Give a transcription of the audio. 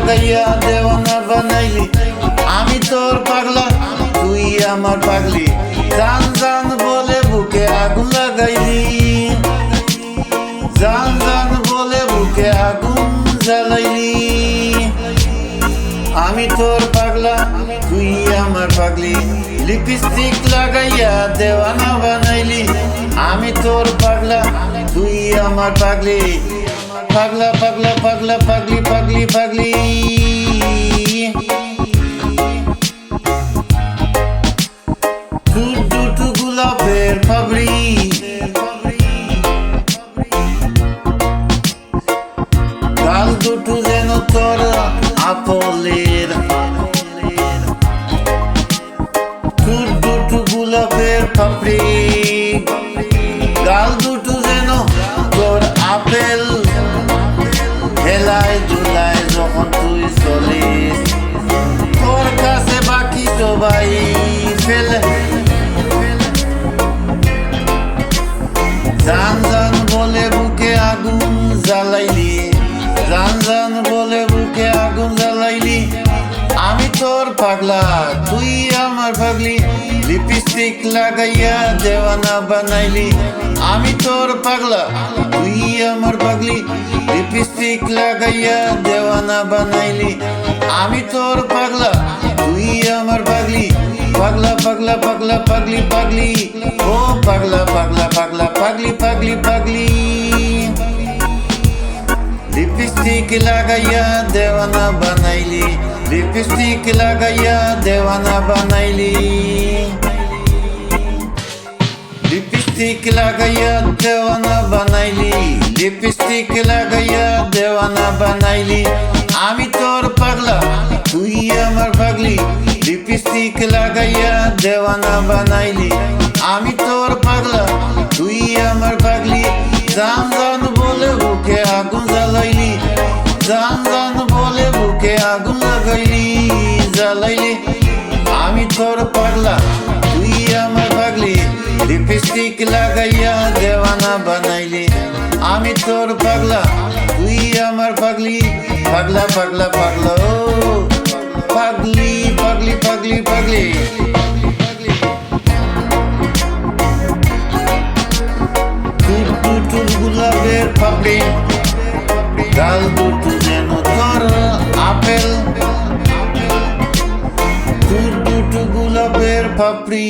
লাগাইয়া দেওয়ানা বানাইলি। আমি তোর পাগলা তুই আমার পাগলি, জান জান বলে বুকে আগুন লাগাইলি, জান জান বলে বুকে আগুন জ্বালাইলি। আমি তোর পাগলা তুই আমার পাগলি, লিপস্টিক লাগাইয়া দেওয়ানা বানাইলি। আমি তোর পাগলা তুই আমার পাগলি, পাগলা পাগলা পাগলা পাগলি পাগলি পাগলি। দুটো গোলাপের পাপড়ি, গাল দুটো যেন তোর আপলের, দুটো গোলাপের পাপড়ি, গাল দুটো যেন তোর আপেল। হেলায় জুলায় যখন তুই চলিস, তোর কাছে বাকি সবাই ফেলে। জান জান বলে বুকে আগুন জ্বালাইলি, জান জান বলে বুকে আগুন জ্বালাইলি। আমি তোর পাগলা তুই আমার পাগলি, লিপস্টিক লাগাইয়া দেওয়ানা বানাইলি। আমি তোর পাগলা তুই আমার পাগলি, লিপস্টিক লাগাইয়া দেওয়ানা বানাইলি। আমি তোর পাগলা তুই আমার পাগলি, পাগলা পাগলা পাগলা পাগলি পাগলি। ও পাগলা পাগলা পাগলা পাগলি পাগলি পাগলি। লিপস্টিক লাগাইয়া দেওয়ানা বানাইলি, লিপস্টিক লাগাইয়া দেওয়ানা বানাইলি, লিপস্টিক লাগাইয়া দেওয়ানা বানাইলি, লিপস্টিক লাগাইয়া দেওয়ানা বানাইলি। আমি তোর পাগলা তুই আমার পাগলি, লিপস্টিক লাগাইয়া দেওয়ানা বানাইলি। আমি তোর পাগলা তুই আমার পাগলি, জান জান বলে বুকে আগুন জ্বালাইলি, জান জান বলে বুকে আগুন লাগাইলি জ্বালাইলি। আমি তোর পাগলা তুই আমার পাগলি, লিপস্টিক লাগাইয়া দেওয়ানা বানাইলি। আমি তোর পাগলা তুই আমার পাগলি, পাগলা পাগলা পাগলা। ও পাগলি পাগলি পাগলি পাগলি। দুটো গোলাপের পাপড়ি, গাল দুটো যেন তোর আপেল, দুটো গোলাপের পাপড়ি।